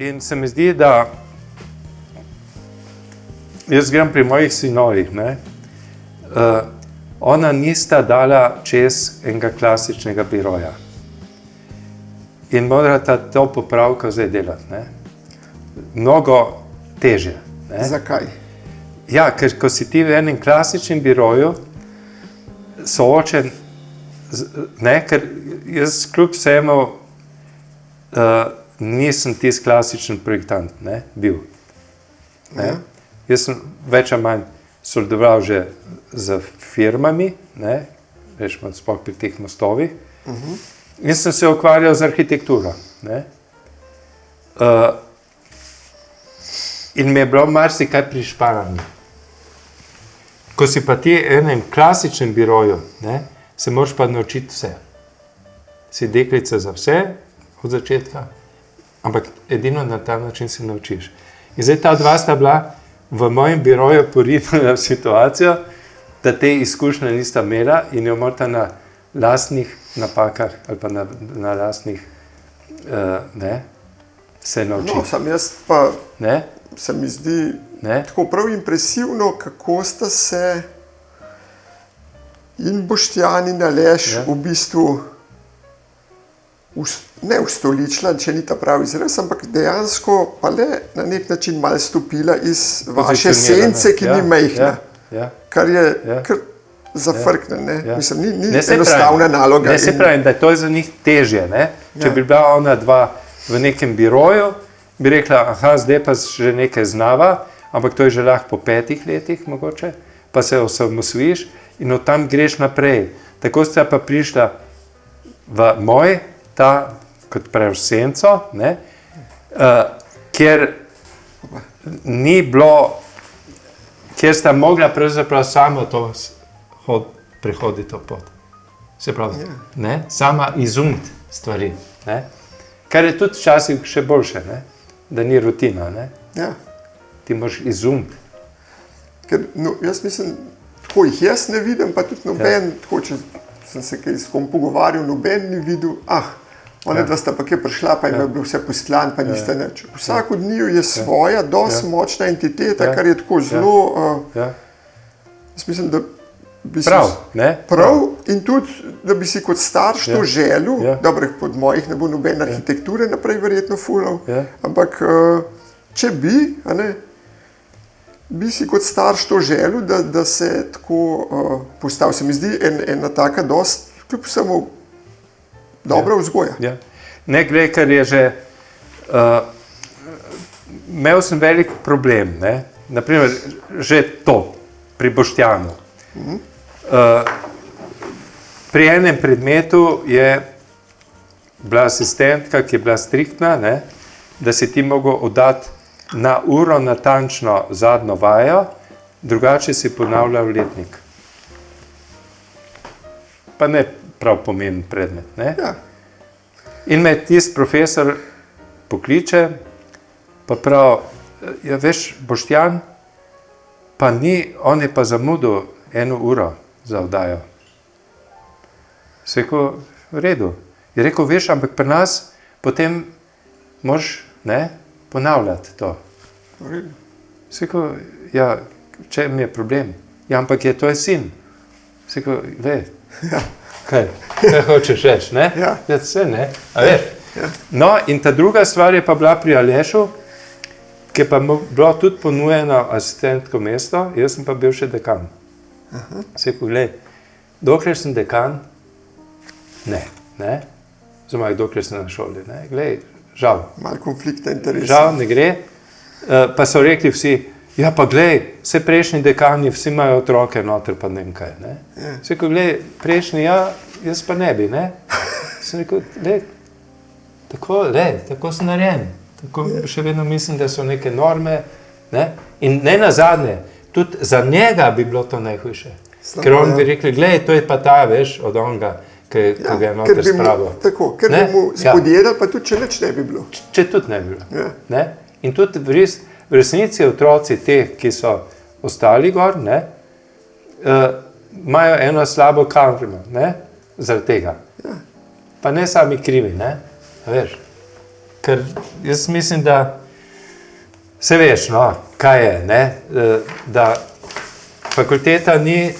In se mi zdi, da jaz grem pri mojih sinovih, ona nista dala čez enega klasičnega biroja. In morata to popravka zdaj delati, Mnogo težje, Zakaj? Ja, ker ko si ti v enem klasičnem biroju soočen, ker jaz kljub vsemu nisem tisti klasičen projektant, bil. Jaz sem več ali manj sodeloval že z firmami, rečemo sploh pri teh mostovih, in sem se ukvarjal z arhitekturo. In mi je bilo marsikaj prišparano. Ko si pa ti v enem klasičnem biroju, se moraš pa naučiti vse. Si deklica za vse od začetka, ampak edino na ta način se naučiš. In zdaj ta dva sta bila v mojem biroju porinjena v situacijo, da te izkušnje nista imela in jo morata na lastnih napakah ali pa na lastnih se naučiti. No, sam jaz pa se mi zdi tako prav impresivno, kako sta se in Boštjan in Aleš v bistvu ne ustoličila, če ni ta pravi izraz, ampak dejansko pa le na nek način malo stopila iz vaše sence, ki ni majhna. Kar je kar zafrkne, Mislim, ni enostavna naloga. Ne se pravim, da to je za njih težje, Če bi bila ona dva v nekem biroju, bi rekla, zdaj pa že nekaj znava, ampak to je že lahko po 5 letih mogoče, pa se osamosvojiš in od tam greš naprej. Tako sta pa prišla v moj, kot praviš, senco, kjer ni bilo, kjer sta mogla pravzaprav samo to prehoditi to pot. Se pravi, sama izumiti stvari. Kar je tudi včasih še boljše, da ni rutina. Ti moraš izumiti. Ker, jaz mislim, tako jih jaz ne vidim, pa tudi noben, tako, če sem se kaj s kom pogovarjal, noben ni videl, ona dva sta pa kje prišla, pa je bilo vse postlan, pa niste nič. Vsak od njiju je svoja, dosti močna entiteta, kar je tako zelo, jaz mislim, da bi si prav in tudi, da bi si kot starš to želel, dobro, pod mojih ne bo nobene arhitekture naprej verjetno fulal, ampak če bi si kot starš to želel, da se tako postavi. Se mi zdi ena taka dost, kljub vsemu, dobra vzgoja. Ne gre, ker je že, imel sem velik problem, naprimer, že to, pri Boštjanu. Pri enem predmetu je bila asistentka, ki je bila striktna, da si ti mogel oddati na uro natančno zadnjo vajo, drugače si ponavljal letnik. Pa ne prav pomemben predmet. In me tisti profesor pokliče, pa prav, veš, Boštjan, pa ni, on je pa zamudil 1 uro za oddajo. Se je rekel, v redu. Je rekel, veš, ampak pri nas potem moraš ponavljati to. Se je rekel, če mi je problem? Ampak to je sin. Se je rekel, glej, kaj hočeš reči, vse, a veš. No, in ta druga stvar je pa bila pri Alešu, ki je pa bilo tudi ponujeno asistentsko mesto, jaz sem pa bil še dekan. Se je rekel, glej, dokler sem dekan, oziroma dokler sem na šoli, glej, žal. Malo konflikta interesov. Žal ne gre, pa so rekli vsi, pa glej, vse prejšnji dekani, vsi imajo otroke noter, pa ne vem kaj. Se je rekel, glej, prejšnji jaz pa ne bi, Sem rekel, glej, tako sem narejen. Tako še vedno mislim, da so neke norme, in ne nazadnje, tudi za njega bi bilo to najhujše. Ker on bi rekli, glej, to je pa ta, veš, od onega, ki ga je noter spravil. Tako, ker bi mu spodjedal, pa tudi če nič ne bi bilo. Če tudi ne bi bilo. In tudi v resnici otroci teh, ki so ostali gor, imajo eno slabo karmo, zaradi tega. Pa ne sami krivi, veš. ker jaz mislim, da se veš, no, kaj je, ne? Da fakulteta ni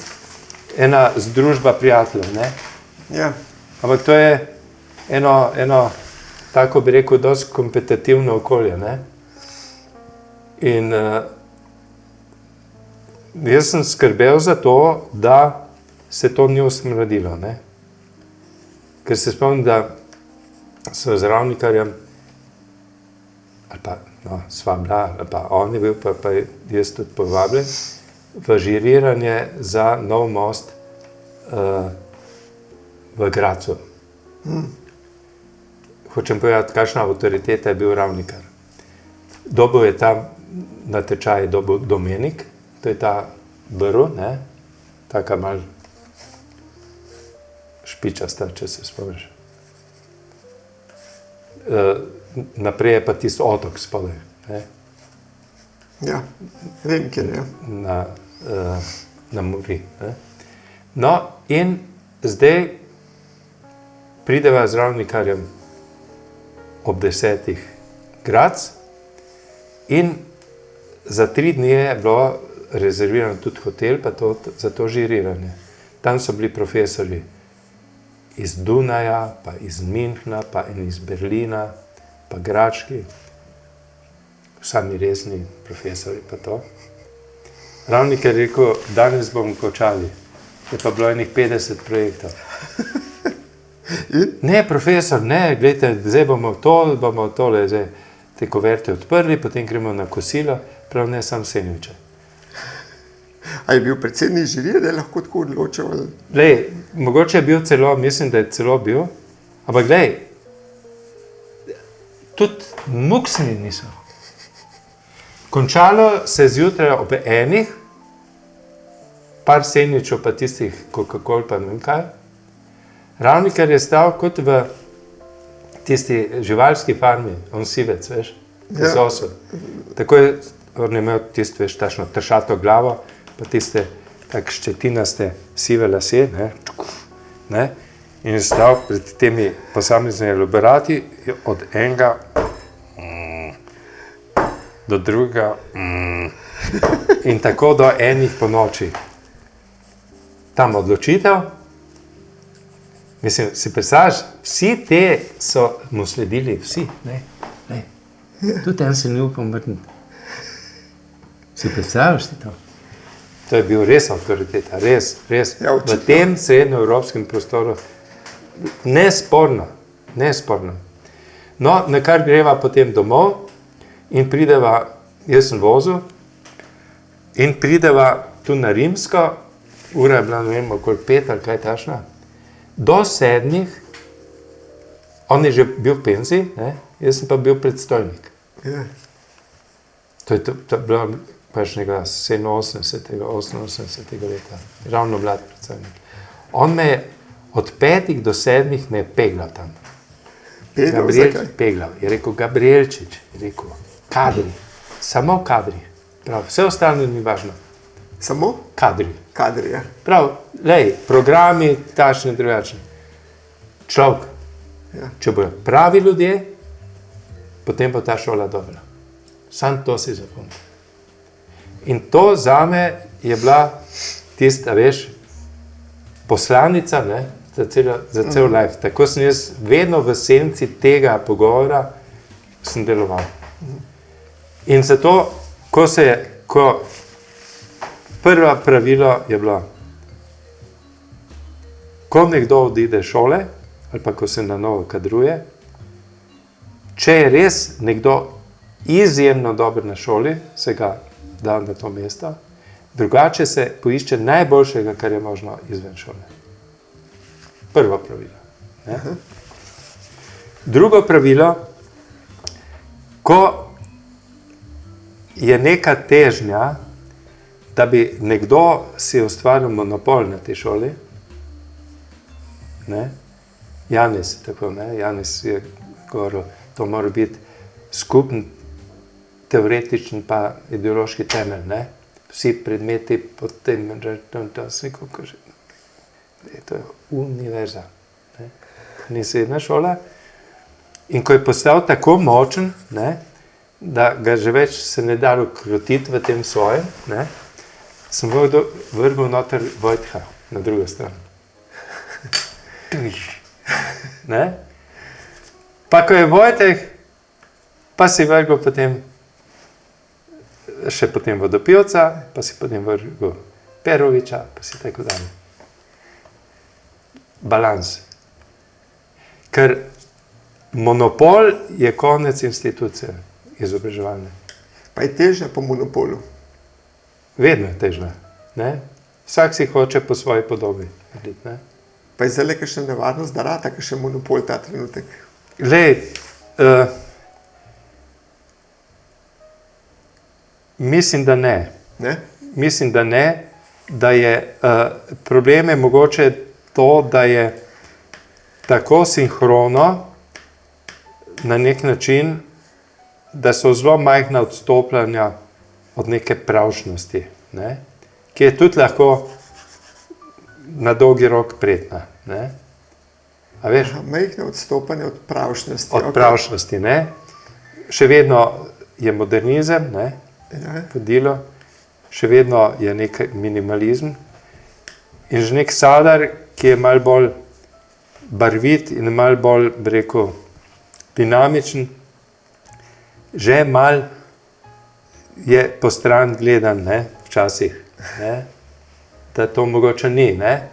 ena združba prijateljev, ne? Ja. Ampak to je eno tako bi rekel, dosti kompetitivno okolje, ne? In jaz sem skrbel za to, da se to ni usmrdilo, ne? Ker se spomnim, da so z Ravnikarjem, ali pa, no, sva bila, ali pa on je bil, pa jaz tudi povabljen, v žiriranje za nov most v Gradcu. Hočem povedati, kakšna avtoriteta je bil Ravnikar. Dobil je tam na tečaj Domenik, to je ta brv, ne, taka mal špičasta, če se spomniš. Naprej je pa tisti otok spodaj, ne. Ja, vem, kjer je. Na Muri, ne. No, in zdaj prideva z Ravnikarjem ob 10. Gradc in za 3 dni je bilo rezervirano tudi hotel, pa za to žiriranje. Tam so bili profesorji iz Dunaja, pa iz Münchna, pa iz Berlina, pa Grački, sami resni profesori pa to. Ravnikar je rekel, danes bomo končali, je pa bilo enih 50 projektov. Ne, profesor, ne, gledajte, zdaj bomo tole, zdaj te koverte odprli, potem gremo na kosilo, prav ne sam sendviče. A je bil predsednik žirije, da je lahko tako odločil? Glej, mogoče je bil celo, mislim, da je celo bil, ampak glej, tudi muksni niso. Končalo se zjutraj ob 1, par sendvičev pa tistih Coca-Cola pa ne vem kaj. Ravnikar je stal kot v tisti živalski farmi, on sivec, veš, z osel. Tako je, on je imel tisto, veš, tašno tršato glavo, pa tiste tak ščetinaste sive lase, ne, in je stal pred temi posameznimi elaborati od enega do drugega in tako do 1 po noči. Tam odločitev, mislim, si predstavljaš, vsi te so mu sledili, vsi, ne, tudi en se ni upal mrtniti. Si predstavljaš ti to? To je bil res avtoriteta, res, Ja, v tem srednjeevropskem prostoru, nesporno. No, na kar greva potem domov in prideva, jaz sem vozil, in prideva tu na Rimsko, ura je bila, ne vem, okoli 5 ali kaj tašna, do 7, on je že bil v penziji, ne, jaz sem pa bil predstojnik. Ja. To je bilo pašnega 87. 88. leta, ravno mlad predstojnik. On me je od 5 do 7 me je peglal tam. Peglal, je rekel Gabrielčič, je rekel kadri, samo kadri, prav, vse ostalo ni važno. Samo? Kadri. Kadri, ja. Prav, lej, programi, tačni, drugačni. Človek, Ja. če bojo pravi ljudje, potem bo ta šola dobra. Sam to si zapomnim. In to zame je bila tista, veš, poslanica, ne, za cel life. Tako sem jaz vedno v senci tega pogovora sem deloval. In zato, ko prva pravilo je bilo, ko nekdo odide šole, ali pa ko se na novo kadruje, če je res nekdo izjemno dober na šoli, se ga da na to mesto, drugače se poišče najboljšega, kar je možno izven šole. Prvo pravilo. Ne? Drugo pravilo, ko je neka težnja, da bi nekdo si ustvaril monopol na tej šoli, ne? Janis, tako, ne? Janis je govoril, to mora biti skupen teoretičen pa ideološki temelj, ne? Vsi predmeti potem, to je univerza, ne? Ni srednja šola. In ko je postal tako močen, ne, da ga že več se ne da ukrotiti v tem svojem, ne, sem vrgel noter Vojtha na drugo stran. Ne? Pa ko je Vojteh, pa si vrgel potem še potem Vodopivca, pa si potem vrgel Peroviča, pa si tako dalje. Balans. Ker monopol je konec institucije izobraževalne. Pa je težnja po monopolu. Vedno je težnja. Ne? Vsak si hoče po svoji podobi. Ne? Pa je zdaj kakšna nevarnost, da rata kakšen monopol ta trenutek? Glej, mislim, da ne. Ne? Mislim, da ne. Da je problem je mogoče to, da je tako sinhrono na nek način, da so zelo majhna odstopanja od neke pravšnosti, ne? Ki je tudi lahko na dolgi rok prijetna. Ne? A veš? Majhna odstopanja od pravšnosti. Od pravšnosti, ne? Še vedno je modernizem, ne? Vodilo, še vedno je nek minimalizem in že nek Sadar, ki je malo bolj barvit in malo bolj, bi rekel, dinamičen, že malo je po stran gledan, ne, včasih, ne, da to mogoče ni, ne,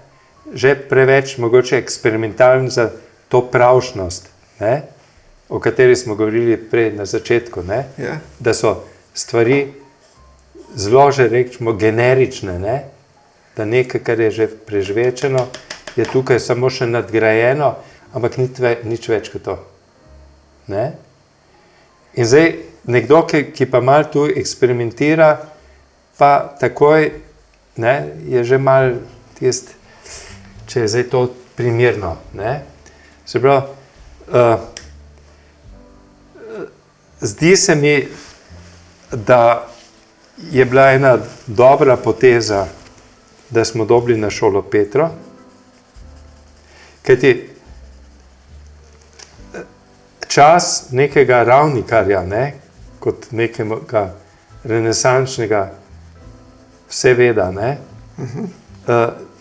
že preveč mogoče eksperimentalen za to pravšnost, ne, o kateri smo govorili prej na začetku, ne, da so stvari zelo že rečemo generične, ne, da nekaj, kar je že prežvečeno, je tukaj samo še nadgrajeno, ampak nič več kot to. Ne? In zdaj nekdo, ki pa malo tu eksperimentira, pa takoj, ne, je že malo tist, če je zdaj to primerno. Ne? Se pravi, zdi se mi, da je bila ena dobra poteza, da smo dobili na šolo Petro, kajti čas nekega ravnikarja, ne, kot nekega renesančnega vseveda, ne,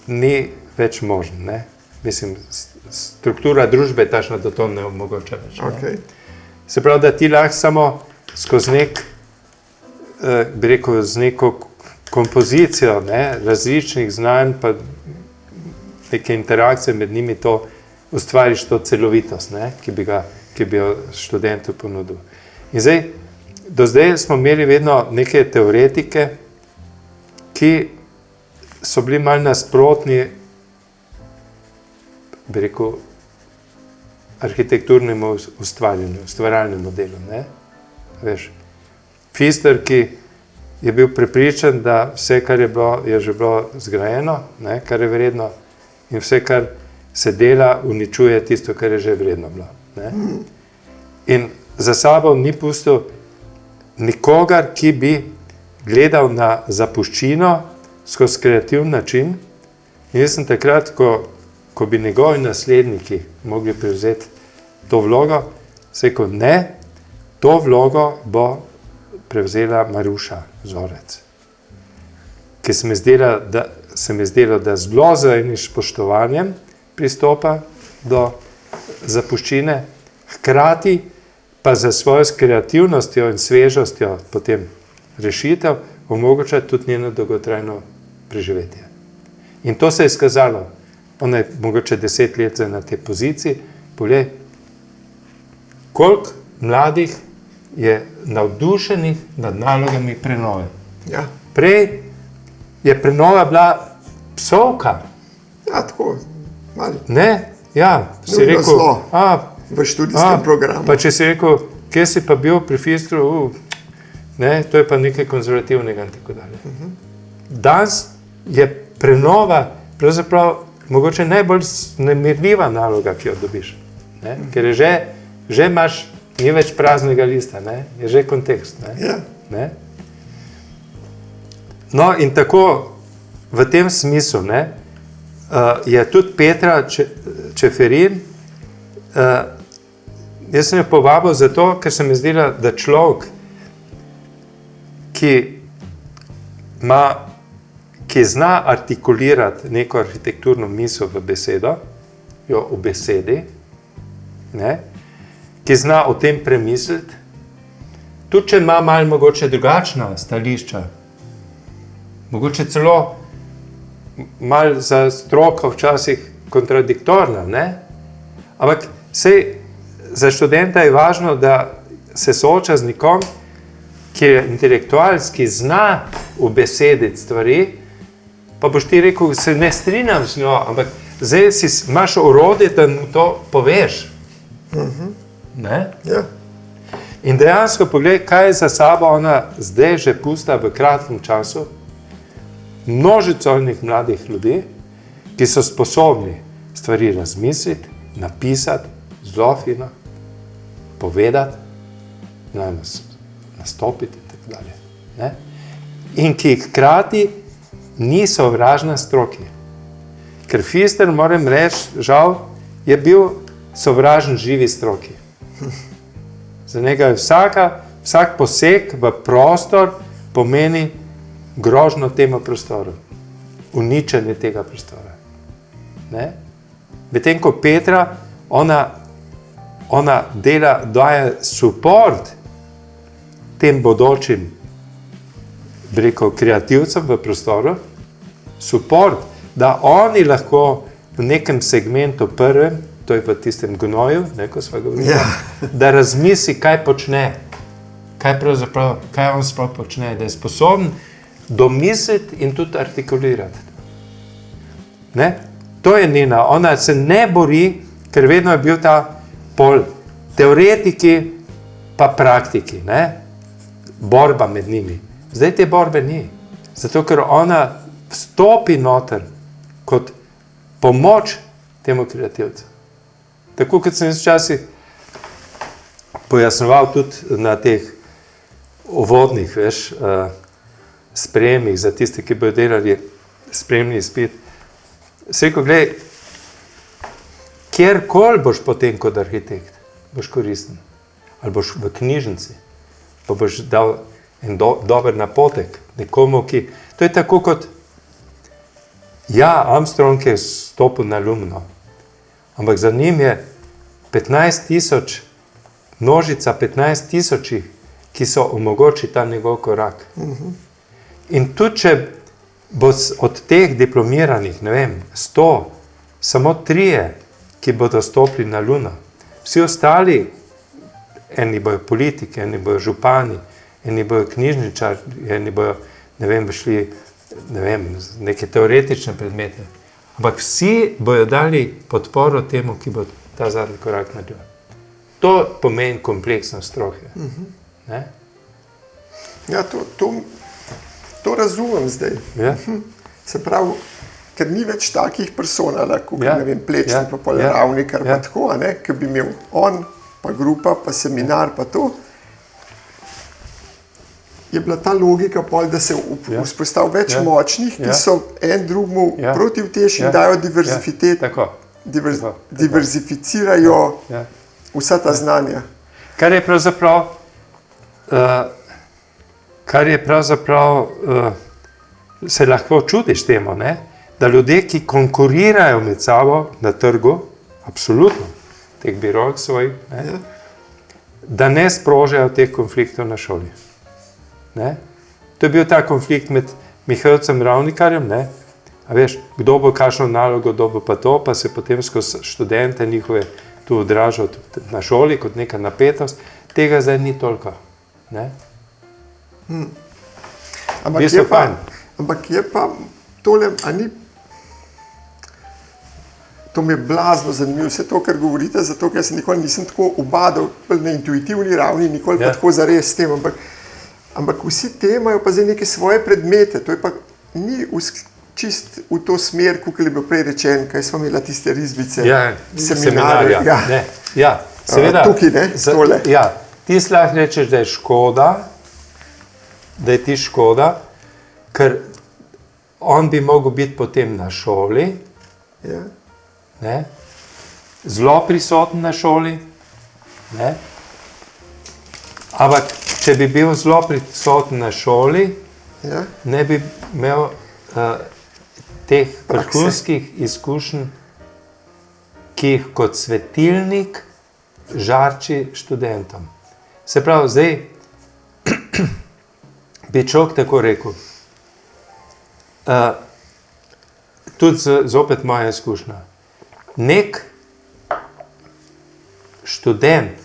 ni več možen. Ne. Mislim, struktura družbe je takšna, da to ne omogoča več. Okay. Se pravi, da ti lahko samo skozi nek, bi rekel, z neko kompozicijo, ne, različnih znanj, pa neke interakcije med njimi to ustvariš to celovitost, ne, ki bi jo študentu ponudil. In zdaj, do zdaj smo imeli vedno neke teoretike, ki so bili malo nasprotni, bi rekel, arhitekturnemu ustvarjanju, ustvarjalnemu delu, ne. Veš, Pfister, ki je bil prepričan, da vse, kar je bilo, je že bilo zgrajeno, ne, kar je vredno, in vse, kar se dela, uničuje tisto, kar je že vredno bilo. Ne. In za sabo ni pustil nikogar, ki bi gledal na zapuščino skozi kreativni način. In jaz sem takrat, ko bi njegovi nasledniki mogli prevzeti to vlogo, se rekel, ne, to vlogo bo prevzela Maruša Zorec. Ki se mi zdelo, da zelo z enim spoštovanjem pristopa do zapuščine, hkrati pa za svojo kreativnostjo in svežostjo potem rešitev omogoča tudi njeno dolgotrajno preživetje. In to se je izkazalo. Ona je mogoče 10 let na tej poziciji. Poglej, koliko mladih je navdušenih nad nalogami prenove. Ja. Prej je prenova bila psovka. Ja, tako, malo. Ne, ja, si rekel, v študijskem programu. Pa če si rekel, kje si pa bil pri Fistru, ne, to je pa nekaj konzervativnega in tako dalje. Danes je prenova pravzaprav mogoče najbolj nemirljiva naloga, ki jo dobiš. Ne? Ker je že imaš, ni več praznega lista, ne? Je že kontekst. Ne? Ja. Ne? No in tako v tem smislu, ne, je tudi Petra Čeferin Jaz sem jo povabil zato, ker se mi zdela, da človek, ki zna artikulirati neko arhitekturno misel v besedo, jo v besedi, ne, ki zna o tem premisliti, tudi če ima malo mogoče drugačna stališča, mogoče celo malo za stroko včasih kontradiktorna, ne? Ampak sej za študenta je važno, da se sooča z nekom, ki je intelektualski, zna ubesediti stvari, pa boš ti rekel, se ne strinjam z njo, ampak zdaj imaš orodje, da mu to poveš. Ne? Ja. In dejansko poglej, kaj je za sabo ona zdaj že pusta v kratkem času, množico mladih ljudi, ki so sposobni stvari razmisliti, napisati, zelo fino, povedati, nastopiti in tako dalje. Ne? In ki hkrati ni sovražna stroki. Ker Pfister, moram reči, žal, je bil sovražen živi stroki. Za njega je vsak poseg v prostor pomeni grožno temu prostoru, uničenje tega prostora. Ne? Medtem ko Petra, ona daje support tem bodočim, bi rekel, kreativcem v prostoru, support, da oni lahko v nekem segmentu prvem, to je v tistem gnoju, ko sva govorila, da razmisli, kaj počne, kaj on sploh počne, da je sposoben domisliti in tudi artikulirati. Ne? To je njena, ona se ne bori, ker vedno je bil ta pol teoretiki pa praktiki, ne? Borba med njimi. Zdaj te borbe ni, zato ker ona vstopi noter kot pomoč temu kreativcu. Tako kot sem včasih pojasnoval tudi na teh uvodnih, sprejemih za tiste, ki bodo delali sprejemni izpit. Se rekel, gledaj, kjerkoli boš potem kot arhitekt, boš koristen. Ali boš v knjižnici, pa boš dal en dober napotek nekomu, ki... To je tako kot... Ja, Armstrong je stopil na Luno, ampak za njim je 15,000, množica 15,000, ki so omogočili ta njegov korak. In tudi, če bo od teh diplomiranih, ne vem, 100, samo 3, ki bodo stopili na Luno. Vsi ostali, eni bojo politiki, eni bojo župani, eni bojo knjižničari, eni bojo, ne vem, šli, ne vem, neke teoretične predmete. Ampak vsi bojo dali podporo temu, ki bo ta zadnji korak naredil. To pomeni kompleksnost stroke. Ne? Ja, to razumem zdaj. Ja. Se pravi, ker ni več takih personal, kot ne vem, Plečnik, pa Ravnikar, pa tako, ki bi imel on, pa grupa, pa seminar, pa to. Je bila ta logika pol, da se vzpostavi več močnih, ki so en drugmu protivtež in dajo diverzificirajo vsa ta znanja. Kar je pravzaprav se lahko čudiš temu, ne? Da ljudje, ki konkurirajo med sabo na trgu, absolutno, teh birok svojih, da ne sprožajo teh konfliktov na šoli. Ne? To je bil ta konflikt med Mihaelcem Ravnikarjem, ne? A veš, kdo bo kakšno nalogo, kdo bo pa to, pa se potem skozi študente njihove tu odražal na šoli kot neka napetost. Tega zdaj ni toliko. Ne? Ampak je pa tole, to mi je blazno zanimivo, vse to, kar govorite, zato ker se nikoli nisem tako obadal na intuitivni ravni, nikoli pa tako zares s tem, ampak vsi te imajo pa zdaj neke svoje predmete, to je pa ni čist v to smer, kot je bilo prej rečen, kaj smo imeli tiste risbice, seminarje. Seveda, tukaj, ne, tole. Ja, ti lahko rečeš, da je škoda, ker on bi mogel biti potem na šoli, ne, zelo prisoten na šoli, Ne? Ampak, če bi bil zelo prisoten na šoli, ne bi imel teh vrhunskih izkušenj, ki jih kot svetilnik žarči študentom. Se pravi, zdaj bi človek tako rekel, tudi zopet moja izkušnja. Nek študent,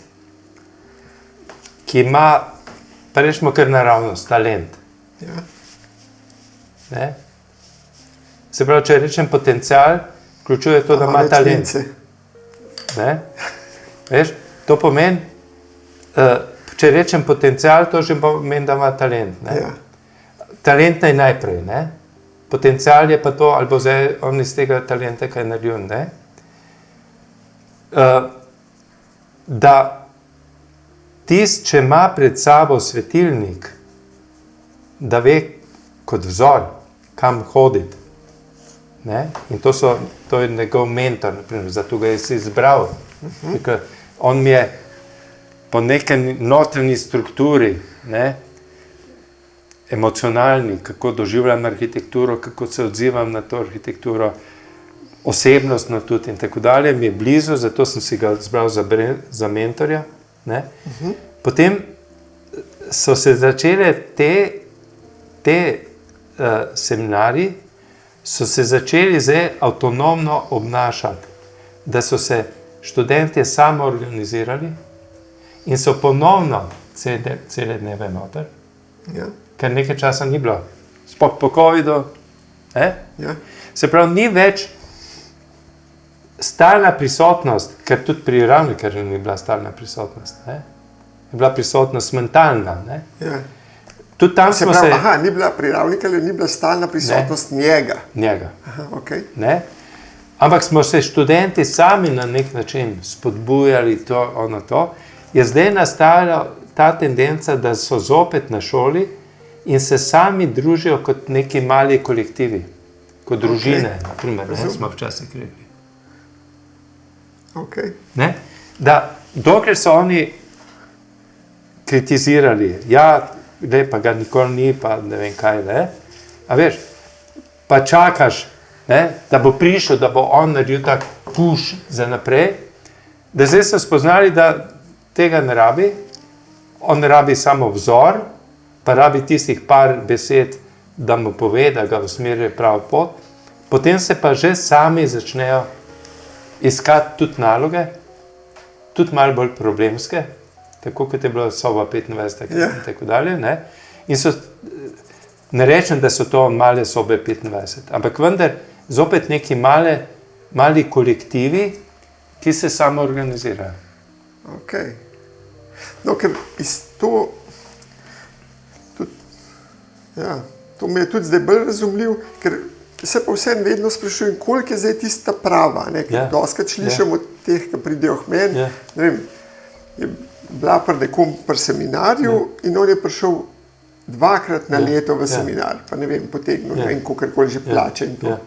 ki ima, pa rečemo kar naravnost, talent. Ne? Se pravi, če rečem potencial, vključuje to, da ima talent. Ne? Veš, to pomeni, če rečem potencial, to že pomeni, da ima talent. Ne? Talent najprej, ne? Potencial je pa to, ali bo zdaj on iz tega talenta kaj naredil, ne? Da tist, če ima pred sabo svetilnik, da ve kot vzor, kam hoditi. Ne? In to je njegov mentor, naprimer, zato ga je si izbral. On mi je po neki notranji strukturi, ne, emocionalni, kako doživljam arhitekturo, kako se odzivam na to arhitekturo, osebnostno tudi in tako dalje, mi je blizu, zato sem si ga izbral za mentorja. Ne. Potem so se začele te seminarji, so se začeli zdaj avtonomno obnašati, da so se študentje samo organizirali in so ponovno cele dneve noter, ker nekaj časa ni bilo, sploh po covidu. Se pravi, ni več stalna prisotnost, ker tudi pri ravnikarju ni bila stalna prisotnost. Ne? Je bila prisotnost mentalna. Ne? Tudi tam smo se... ni bila pri ravnikarju, ni bila stalna prisotnost njega. Okay. Ne? Ampak smo se študenti sami na nek način spodbujali to. Je zdaj nastala ta tendenca, da so zopet na šoli in se sami družijo kot neki mali kolektivi, kot družine, naprimer, smo včasih rekli. Ne? Da, dokler so oni kritizirali, pa ga nikoli ni, pa ne vem kaj, ne? A veš, pa čakaš, ne? Da bo prišel, da bo on naredil tak push za naprej, da zdaj so spoznali, da tega ne rabi, on rabi samo vzor, pa rabi tistih par besed, da mu pove, da ga usmeri prav pot, potem se pa že sami začnejo iskati tudi naloge, tudi malo bolj problemske, tako kot je bila soba 25 in tako dalje. Ne? In ne rečem, da so to male sobe 25, ampak vendar zopet neki mali kolektivi, ki se samo organizirajo. No, ker to mi je tudi zdaj bolj razumljiv, ker se pa vsem vedno sprašujem, koliko je zdaj tista prava, ne, ker doskrat slišim od teh, ki pridejo k meni, ne vem, je bila pri nekom pri seminarju in on je prišel 2-krat na leto v seminar, pa ne vem, potegnil, ne vem, kakorkoli že plače in to.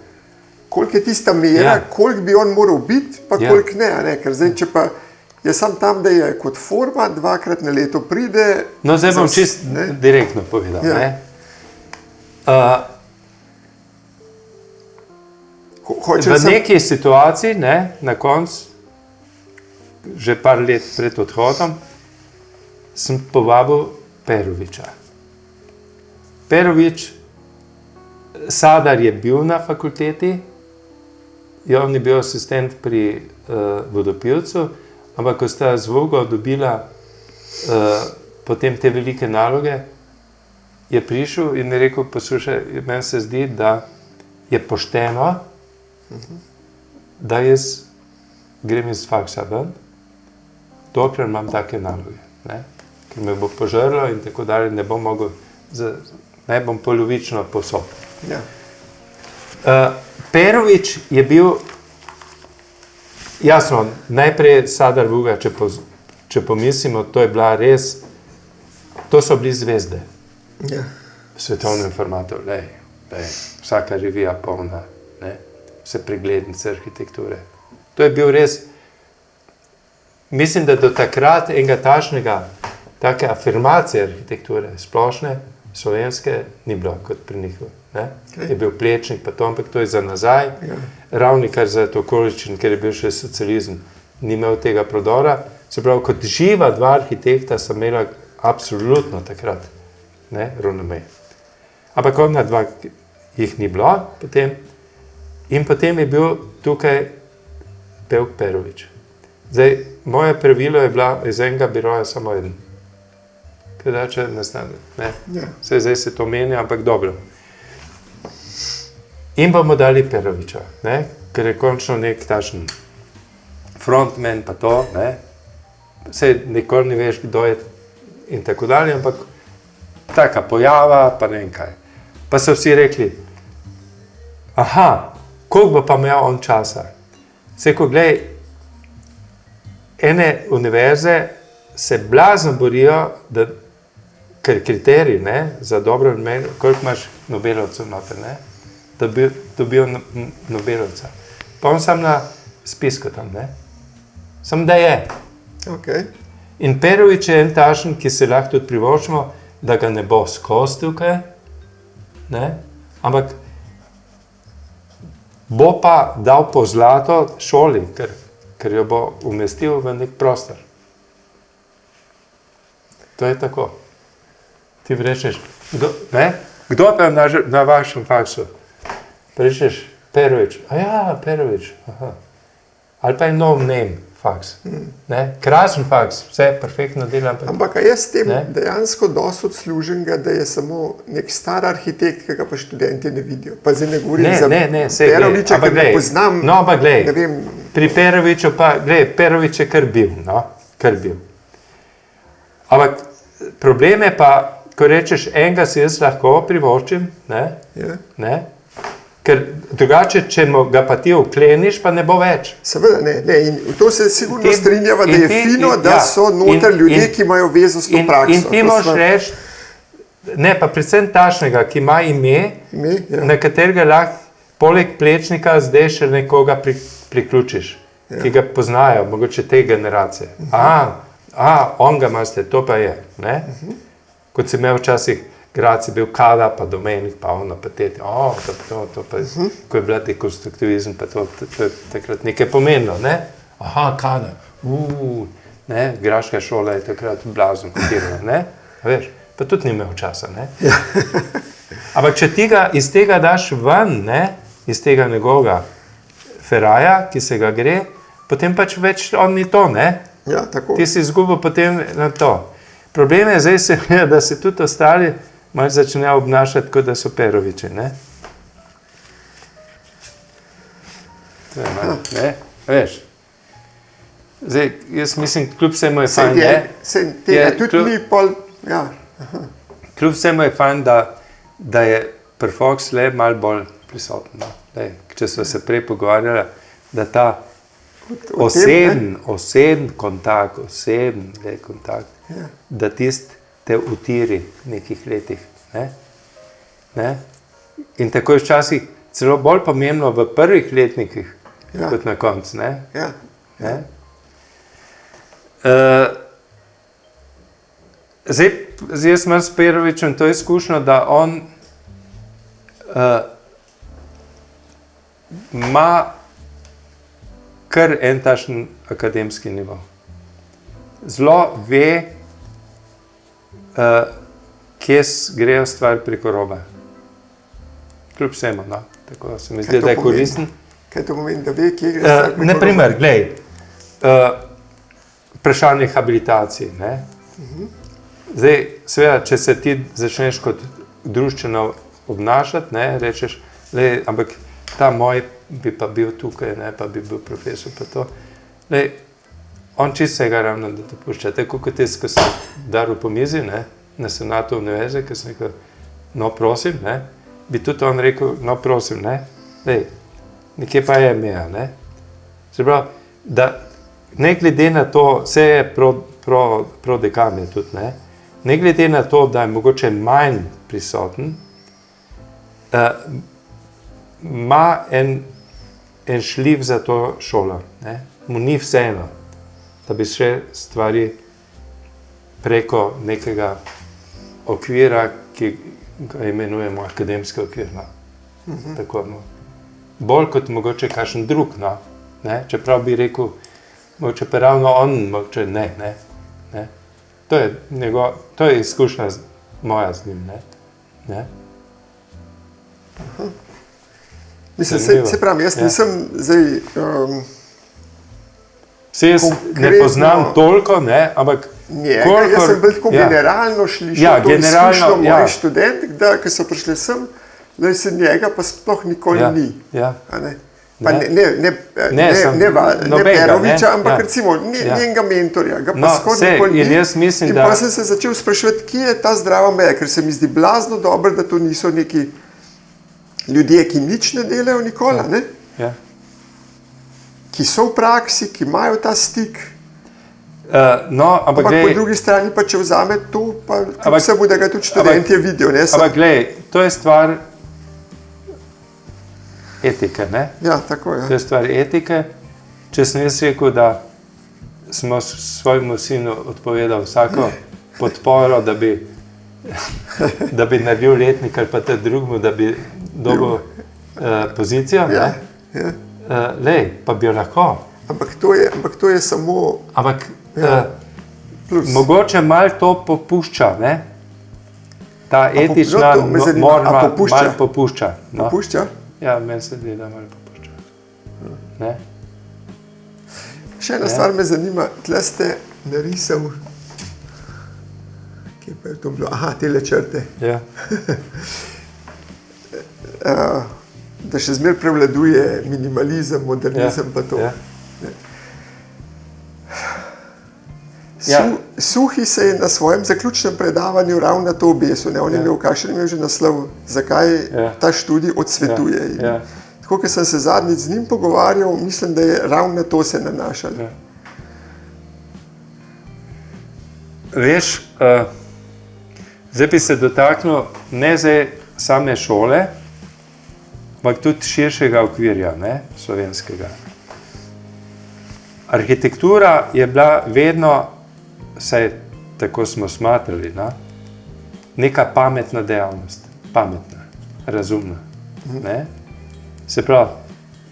Koliko je tista mera, koliko bi on moral biti, pa koliko ne, ker zdaj, če pa je sam tam, da je kot forma, 2-krat na leto pride... No, zdaj bom čist direktno povedal, ne? V neki situaciji, ne, na koncu, že par let pred odhodom, sem povabil Peroviča. Perovič, Sadar je bil na fakulteti, on je bil asistent pri vodopilcu, ampak ko sta z Vogo dobila potem te velike naloge, je prišel in je rekel, poslušaj, meni se zdi, da je pošteno, da jaz grem iz faksa ven, dokler imam take naloge. Ne? Ker me bo požrlo in tako dalje, ne bom mogel, ne bom polovično posob. Perovič je bil, jasno, najprej Sadar Vuga, če pomislimo, to je bila res, to so bili zvezde. V svetovnem formatu, vsaka revija polna, vse preglednice arhitekture. To je bil res mislim, da do takrat enega take afirmacije arhitekture, splošne, slovenske, ni bilo kot pri njihovi. Je bil Plečnik, pa to, ampak to je za nazaj. Ravni kar za to okoliščin, ker je bil še socializem, ni imel tega prodora. Se pravi, kot živa dva arhitekta sta imela absolutno takrat renomej. Ampak ona dva jih ni bilo potem. In potem je bil tukaj Pevk Perović. Zdaj, moje pravilo je bila iz enega biroja samo eden. Kaj ne stane, ne? Zdaj se to menja, ampak dobro. In bomo dali Perovića, ne? Ker je končno nek tašen frontman pa to, ne? Sej nikoli ne veš, kdo je in tako dalje, ampak taka pojava, pa ne vem kaj. Pa so vsi rekli, aha, koliko bo pa imel on časa? Sej, ko glej, ene univerze se blazno borijo, da, ker kriterij, ne, za dobro namen, koliko imaš Nobelovcev noter, ne, da bi dobil Nobelovca. Pa on sam na spisku tam, ne, sam da je. Okay. In Perović je en tašen, ki se lahko tudi privoščimo, da ga ne bo skozi tukaj, ne, ampak bo pa dal po zlato šoli, ker jo bo umestil v nek prostor. To je tako. Ti rečeš, kdo pa je na vašem faksu? Rečeš, Perović. Perović. Aha. Ali pa je nov name faks. Krasen faks, vse perfektno dela. Ampak je s tem dejansko dosti odsluženega, da je samo nek star arhitekt, ki ga pa študenti ne vidijo. Pa zdaj ne govorim za Perovića, ki ga poznam. No, ampak glej, pri Peroviću pa, glej, Perović je kar bil. Ampak problem je pa, ko rečeš, enega si jaz lahko privoščim, ne? Ker drugače, če ga pa ti vkleniš, pa ne bo več. Seveda ne. In to se sigurno strinjava, da je fino, da so noter ljudje, ki imajo vezo s to prakso. In ti moraš reči, ne, pa predvsem tašnega, ki ima ime, na katerega lahko poleg Plečnika zdaj še nekoga priključiš, ki ga poznajo, mogoče te generacije. On ga imate, to pa je. Kot si imel včasih, Grad je bil Kada, pa Domenik, pa ono, pa teti, to pa, ko je bila dekonstruktivizem, pa to takrat nekaj pomenilo, ne? Aha, Kada, Graška šola je takrat blazno kotirala, ne? Veš, pa tudi ni imel časa, ne? Ampak če ti ga iz tega daš ven, ne? Iz tega njegovega feraja, ki se ga gre, potem pač več on ni to, ne? Ja, tako. Ti si izgubil potem na to. Problem je zdaj, da se tudi ostali malo začnejo obnašati, kot da so Perovići, ne? To je malo, ne? Veš? Zdaj, jaz mislim, kljub vsemu je fajn, kljub vsemu je fajn, da je pri Fox le malo bolj prisoten. Če smo se prej pogovarjali, da ta oseben kontakt, da tist te utiri v nekih letih. Ne? In tako je včasih celo bolj pomembno v prvih letnikih, kot na koncu. Ne? Zdaj jaz imam s Perovićem to izkušnjo, da on ima kar en tašen akademski nivo. Zelo ve, kje grejo stvari preko roba. Kljub vsemu, no. Tako se mi zdi, da je koristen. Kaj to pomeni, da ve, kje grejo stvari preko roba? Naprimer, glej, vprašanje habilitacij, ne. Zdaj, seveda, če se ti začneš kot druščina obnašati, ne, rečeš, ampak ta moj bi pa bil tukaj, ne, pa bi bil profesor, pa to. Lej, on čisto vsega ravno da dopušča. Tako kot jaz, ko sem daril po mizi, ne, na senatu univerze, ko sem rekel, no prosim, ne, bi tudi on rekel, no prosim, ne, lej, nekje pa je meja, ne. Se pravi, da ne glede na to, vse je prodekan je tudi, ne glede na to, da je mogoče manj prisoten, ima en šljiv za to šolo, ne? Mu ni vseeno. da bi še stvari preko nekega okvira, ki ga imenujemo akademski okvir. No. Tako, no. Bolj kot mogoče kakšen drug, no. Ne? Čeprav bi rekel, mogoče pa ravno on, mogoče ne. To je izkušnja moja z njim. Ne? Mislim, se pravi, jaz nisem zdaj... Jaz ne poznam toliko, ne, ampak... Jaz sem bolj tako generalno slišal to izkušnjo mojih študentk, ki so prišli sem, da se njega pa sploh nikoli ni. Pa ne Beroviča, ampak recimo njenega mentorja, ga pa skoro nikoli ni. In pa sem se začel spraševati, kje je ta zdrava meja, ker se mi zdi blazno dobro, da to niso neki ljudje, ki nič ne delajo nikoli, ne? Ki so v praksi, ki imajo ta stik. Ampak po drugi strani pa, če vzame to, pa se bo, da ga tudi študentje vidijo. Ampak glej, to je stvar etike, ne? Ja, tako je. To je stvar etike. Če sem jaz rekel, da smo svojemu sinu odpovedal vsako podporo, da bi naredil letnik ali pa te drugmu, da bi dobil pozicijo, ne? Lej, pa bi jo lahko. Ampak to je samo... Ampak mogoče malo to popušča, ne? Ta etična norma malo popušča. No? Popušča? Ja, meni se zdi, da malo popušča. Ne? Še ena stvar me zanima, tle ste narisal, kje pa je to bilo? Aha, tele črte. Ja. Da še zmer prevladuje minimalizem, modernizem, pa to. Suhi se je na svojem zaključnem predavanju ravno na to obesil. On je imel, kakšen imel že naslov, zakaj ta študij odsvetuje. Tako, ker sem se zadnjič z njim pogovarjal, mislim, da je ravno na to se nanašalo. Veš, zdaj bi se dotaknil ne zdaj same šole, ampak tudi širšega okvirja, ne, slovenskega. Arhitektura je bila vedno, vsaj tako smo smatrali, neka pametna dejavnost. Pametna, razumna. Ne? Se pravi,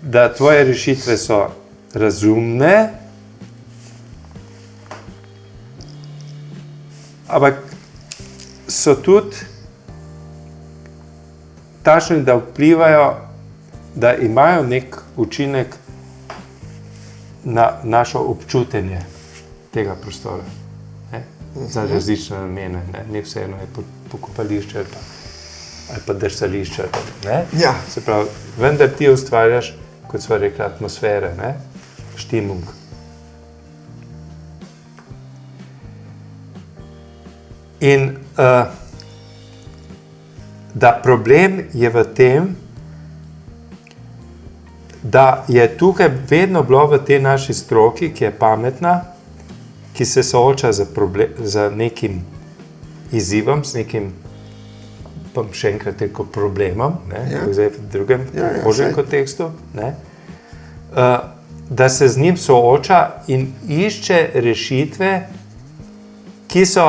da tvoje rešitve so razumne, ampak so tudi takšni, da vplivajo, da imajo nek učinek na našo občutenje tega prostora. Ne? Za različne namene. Ne vseeno je pokopališče ali pa drsališče. Ja. Se pravi, vendar ti ustvarjaš, kot sva rekla, atmosfere, ne? Štimung. In da problem je v tem, da je tukaj vedno bilo v tej naši stroki, ki je pametna, ki se sooča z nekim izzivom, s nekim, pa še enkrat rekel, problemom, zdaj v drugem ožjem kontekstu, da se z njim sooča in išče rešitve, ki so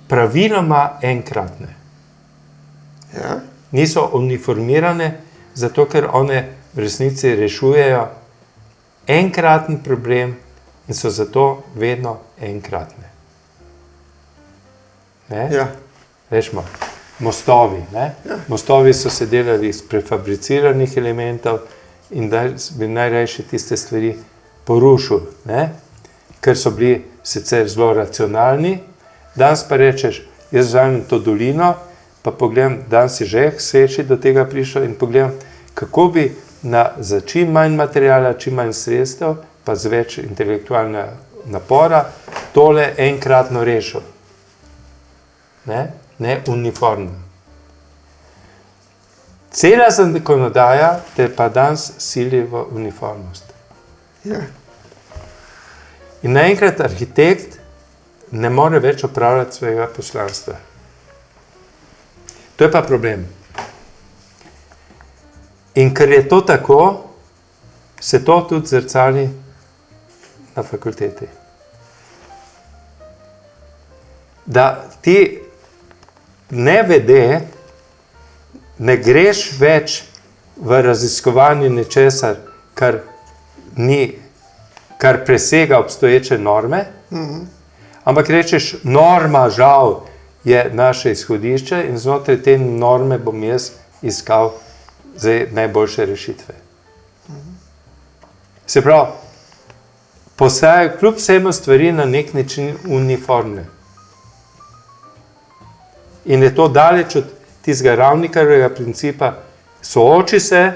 praviloma enkratne. Niso uniformirane, zato ker one v resnici rešujejo enkraten problem in so zato vedno enkratne. Rečemo, mostovi. Mostovi so se delali iz prefabriciranih elementov in da bi najrajši tiste stvari porušil, ker so bili sicer zelo racionalni. Danes pa rečeš, jaz vzamem to dolino, pa pogledam, danes je že sreči do tega prišel in pogledam, kako bi za čim manj materijala, čim manj sredstev, pa z več intelektualnega napora, tole enkratno rešil. Ne uniformno. Cela zakonodaja te pa danes sili v uniformnost. In naenkrat arhitekt ne more več opravljati svojega poslanstva. To je pa problem. In ker je to tako, se to tudi zrcali na fakulteti. Da ti nevede ne greš več v raziskovanje nečesa, kar presega obstoječe norme, ampak rečeš, norma žal je naše izhodišče in znotraj te norme bom jaz iskal zdaj najboljše rešitve. Se pravi, postajajo kljub vsemu stvari na nek način uniformne. In je to daleč od tistega Ravnikarjevega principa, sooči se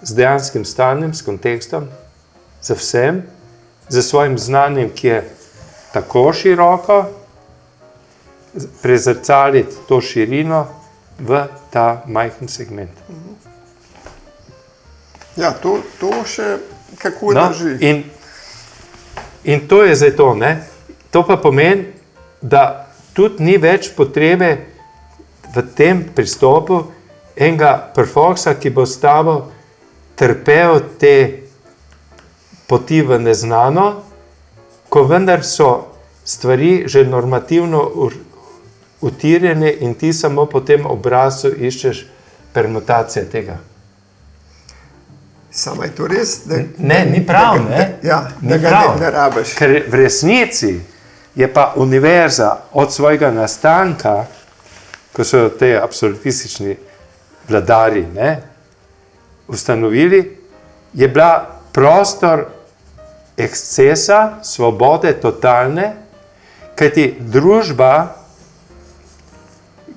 z dejanskim stanjem, s kontekstom, z vsem, z svojim znanjem, ki je tako široko, prezrcaliti to širino v ta majhen segment. Ja, to še kako drži. In to je zdaj to, ne? To pa pomeni, da tudi ni več potrebe v tem pristopu enega perfoksa, ki bo s tabo trpel te poti v neznano, ko vendar so stvari že normativno utirjene in ti samo po tem obrazcu iščeš permutacije tega. Samo je to res? Ni prav, ne? Da ga ne rabiš. Ker v resnici je pa univerza od svojega nastanka, ko so te absolutistični vladari ustanovili, je bila prostor ekscesa, svobode, totalne, kajti družba,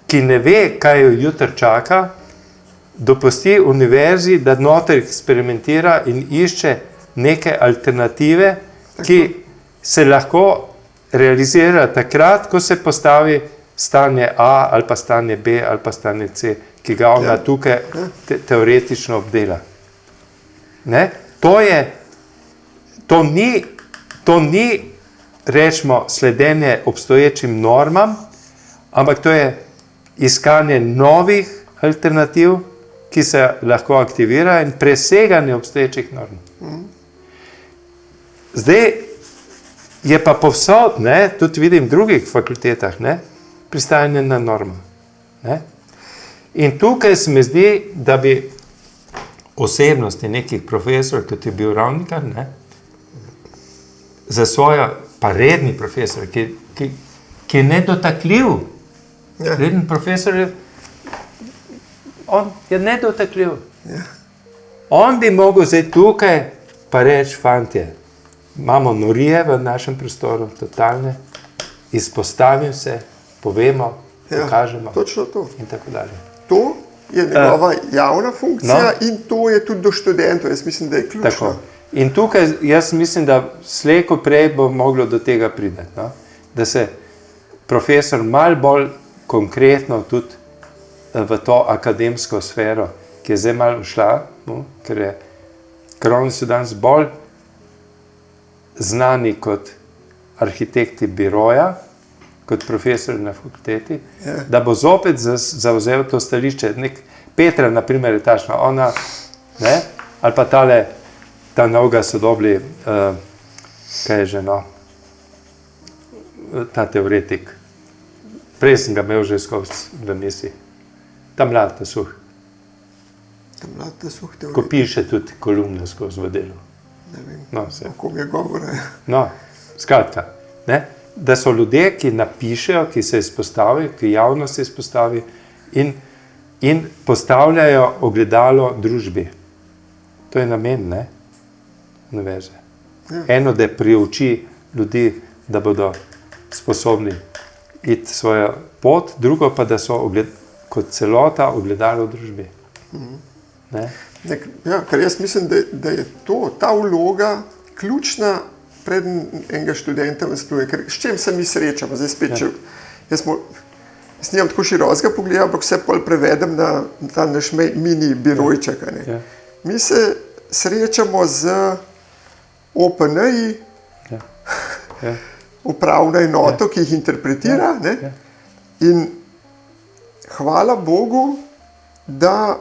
ki ne ve, kaj jo jutri čaka, dopusti univerzi, da noter eksperimentira in išče neke alternative, ki se lahko realizira takrat, ko se postavi stanje A ali pa stanje B ali pa stanje C, ki ga ona tukaj teoretično obdela. To ni, rečemo, sledenje obstoječim normam, ampak to je iskanje novih alternativ, ki se lahko aktivira in preseganje obstoječih norm. Zdaj je pa povsod, tudi vidim v drugih fakultetah, pristajanje na normo. In tukaj se mi zdi, da bi osebnosti nekih profesorjev, kot je bil Ravnikar, za svojo, pa redni profesor, ki je nedotakljiv. Reden profesor on je nedotakljiv. On bi mogel zdaj tukaj pa reči, fantje, imamo norije v našem prostoru, totalne, izpostavim se, povemo, pokažemo. Točno to. In tako dalje. To je njegova javna funkcija in to je tudi do študentov. Jaz mislim, da je ključno. Tako. In tukaj jaz mislim, da slej ko prej bo moglo do tega priti. Da se profesor malo bolj konkretno tudi v to akademsko sfero, ki je zdaj malo šla, ker oni so danes bolj znani kot arhitekti biroja, kot profesor na fakulteti, da bo zopet zavzel to stališče. Petra, na primer, je tačna, ona, ali pa ta novega sodobli, kaj je že, ta teoretik. Prej sem ga imel že skozi v misli. Ta mlad Tasuh. Ko piše tudi kolumne skozi v delu. Ne vem, o kom je govore. Skratka, da so ljudje, ki napišejo, ki se izpostavijo, ki javno se izpostavijo in postavljajo ogledalo družbi. To je namen, univerze. Eno, da priuči ljudi, da bodo sposobni iti svojo pot, drugo pa, da so kot celota ogledalo v družbi. Ker jaz mislim, da je ta vloga ključna pred enega študenta v spruje. Ker s čem se mi srečamo? Zdaj spet, jaz nimam tako širokega pogleda, ampak vse pol prevedem na ta naš mini birojček. Mi se srečamo z OPN-ji, upravno enoto, ki jih interpretira, in hvala Bogu, da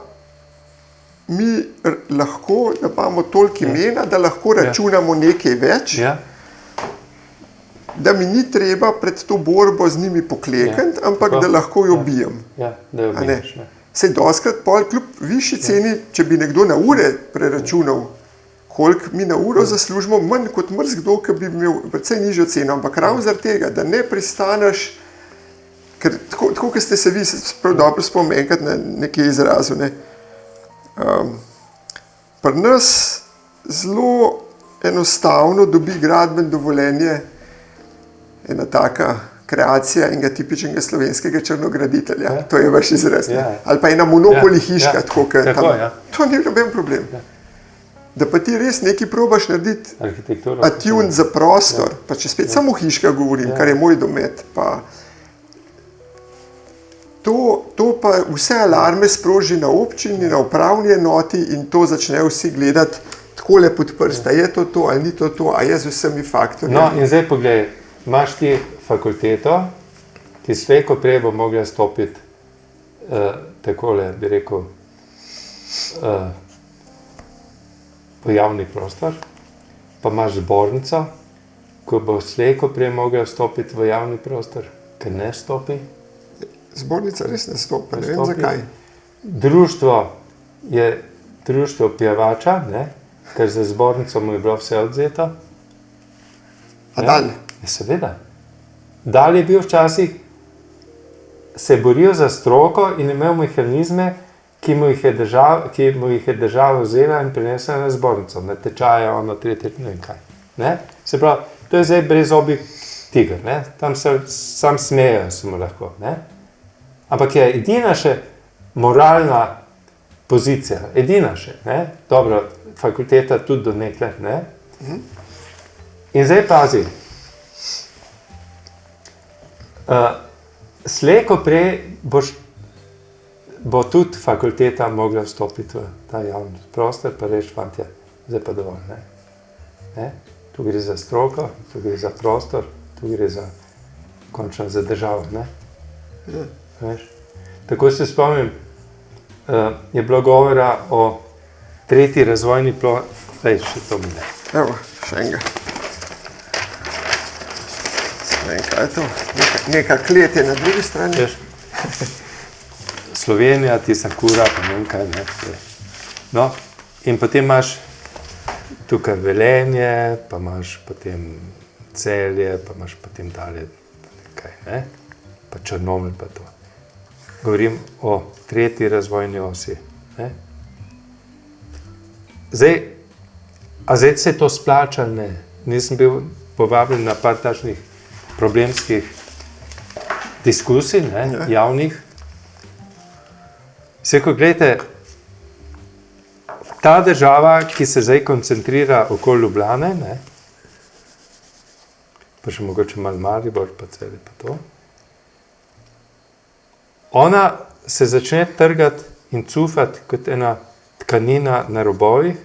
mi lahko, da imamo toliko imena, da lahko računamo nekaj več, da mi ni treba pred to borbo z njimi poklekniti, ampak da lahko jo bijem. Da jo biješ. Sej doskrat pol kljub višji ceni, če bi nekdo na ure preračunal, koliko mi na uro zaslužimo, manj kot mrzkdo, ki bi imel precej nižjo ceno, ampak ravno zaradi tega, da ne pristaneš, ker tako kot ste se vi prav dobro spomnili enkrat na nekaj izrazu, pri nas zelo enostavno dobi gradbeno dovoljenje ena taka kreacija enega tipičnega slovenskega črnograditelja, to je vaš izraz, ali pa ena monopoli hiška, to ni noben problem. Da pa ti res nekaj probaš narediti atune za prostor, pa če spet samo hiška govorim, kar je moj domet, pa to pa vse alarme sproži na občini, na upravni enoti in to začnejo vsi gledati takole pod prsta, je to ali ni to, a je z vsemi faktorji. No in zdaj poglej, imaš ti fakulteto, ki slej ko prej bo mogla stopiti takole, bi rekel, v javni prostor, pa imaš zbornico, ko bo slej ko prej mogla stopiti v javni prostor, ker ne stopi. Zbornica res ne stopi, ne vem zakaj. Društvo je društvo pjevača, ker za zbornico mu je bilo vse odzeto. A dalj? Seveda. Dalj je bil včasih, se boril za stroko in imel mehanizme, ki mu jih je država vzela in prinesla na zbornico, na tečaje, tretje, ne vem kaj. Se pravi, to je zdaj brezobi tiger, tam se sam smejejo se mu lahko. Ampak je edina še moralna pozicija, edina še. Dobro, fakulteta tudi do nekle. In zdaj pazi, slej ko prej bo tudi fakulteta mogla vstopiti v ta javni prostor, pa reči, fantje, zdaj pa dovolj. Tu gre za stroko, tu gre za prostor, tu gre za končno za državo. Tako se spomnim, je bilo govora o tretji razvojni Zdaj, še to mi ne. Evo, še enega. Kaj je to? Neka klet je na drugi strani. Slovenija, ti sem kura, pa ne vem kaj. No, in potem imaš tukaj Velenje, pa imaš potem Celje, pa imaš potem dalje nekaj, pa Črnomelj pa to. Govorim o tretji razvojni osi. Zdaj se to splača, ne. Nisem bil povabljen na par takšnih problemskih diskusij, javnih. Vse, ko gledajte, ta država, ki se zdaj koncentrira okoli Ljubljane, pa še mogoče malo Maribor, pa Celje, pa to, ona se začne trgati in cufati kot ena tkanina na robovih,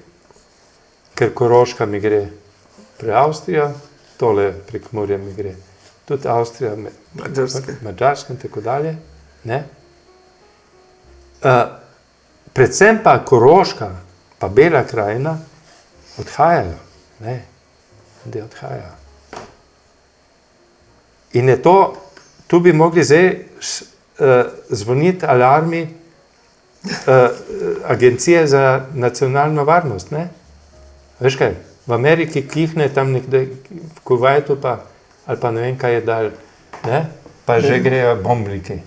ker Koroška mi gre pre Avstrijo, tole prek Murja mi gre tudi Avstrija, Madžarska in tako dalje, predvsem pa Koroška pa Bela krajina odhajajo, da odhajajo. In je to, tu bi mogli zdaj zvoniti alarmi Agencije za nacionalno varnost, Veš kaj, v Ameriki kihne tam nekde, v Kuvajtu pa, ali pa ne vem kaj je dal, pa že grejo bombniki,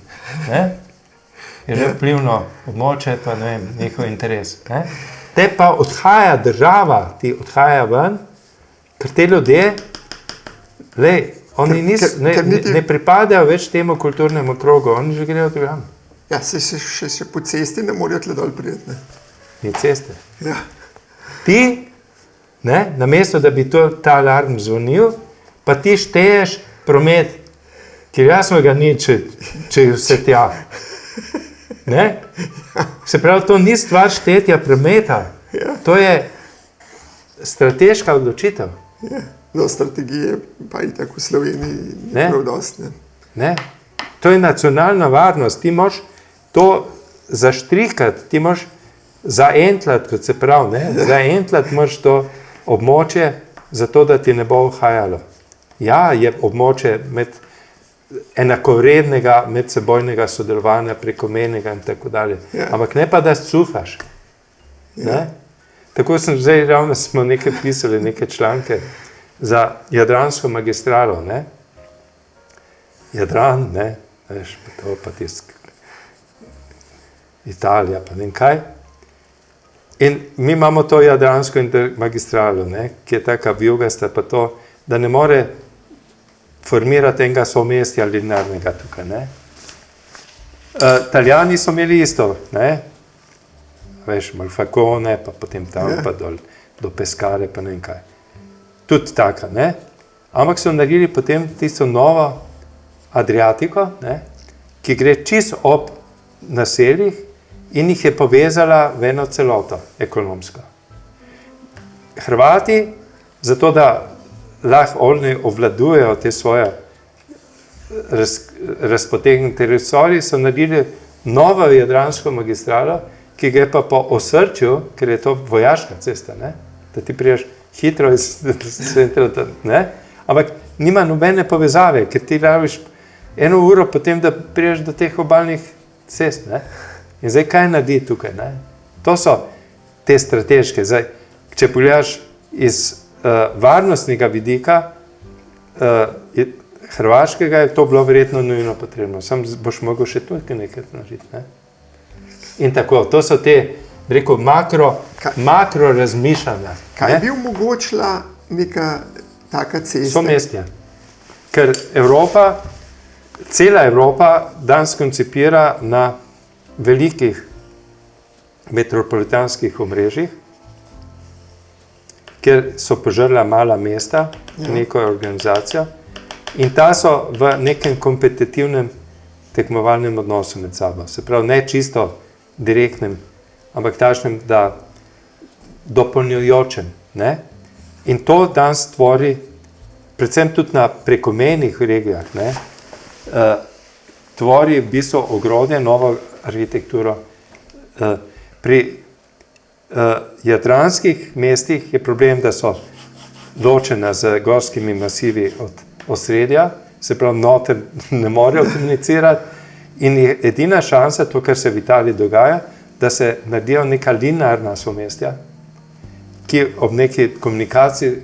Je že vplivno območje, pa ne vem, njihov interes. Te pa odhaja država, ti odhaja ven, ker te ljudje, oni ne pripadajo več temu kulturnemu krogu, oni že grejo drugam. Ja, se še po cesti ne morajo tle dol prijeti, Ni ceste. Ja. Ti, namesto da bi ta alarm zvonil, pa ti šteješ promet, ker jasno ga ni, če vse tja. Se pravi, to ni stvar štetja prometa, to je strateška odločitev. No, strategije pa itak v Sloveniji ni prav dosti. To je nacionalna varnost, ti moraš to zaštrikati, ti moraš zaentlati, kot se pravi, zaentlati moraš to območje, zato da ti ne bo uhajalo. Ja, je območje enakovrednega medsebojnega sodelovanja, prekomernega in tako dalje. Ampak ne pa, da cufaš. Tako smo nekaj pisali, neke članke za Jadransko magistralo. Jadran, veš, pa tisk Italija, pa ne kaj. In mi imamo to Jadransko magistralo, ki je taka vijugasta, pa to, da ne more formirati enega somestja linearnega tukaj. Italijani so imeli isto, veš, Malfakone, pa potem tam, pa do Pescare, pa ne kaj. Tudi taka, Ampak so naredili potem tisto novo Adriatiko, ki gre čisto ob naseljih in jih je povezala v eno celoto, ekonomsko. Hrvati, zato da lahko oni obvladujejo te svoje razpotegnjene teritorije, so naredili novo Jadransko magistralo, ki gre pa po osrčju, ker je to vojaška cesta, da ti priješ hitro iz centra, ampak nima nobene povezave, ker ti rabiš 1 uro potem, da priješ do teh obalnih cest. In zdaj kaj naredi tukaj? To so te strateške. Zdaj, če pogledaš iz varnostnega vidika hrvaškega, je to bilo verjetno nujno potrebno. Sam boš mogel še tukaj nekaj narediti. In tako, to so te, rekel, makro razmišljanja. Kaj bi omogočila neka taka cesta? Somestja. Ker cela Evropa danes koncipira na velikih metropolitanskih omrežjih, kjer so požrla mala mesta, neko organizacijo, in ta so v nekem kompetitivnem tekmovalnem odnosu med sabo. Se pravi, ne čisto direktnem, ampak takšnem, da dopolnjujočem. In to danes tvori, predvsem tudi na prekomejnih regijah, tvori v bistvu ogrodje, novo arhitekturo. Pri jadranskih mestih je problem, da so ločena z gorskimi masivi od osredja, se pravi, noter ne morejo komunicirati in je edina šansa, to, kar se v Italiji dogaja, da se naredijo neka linearna somestja, ki ob neki komunikaciji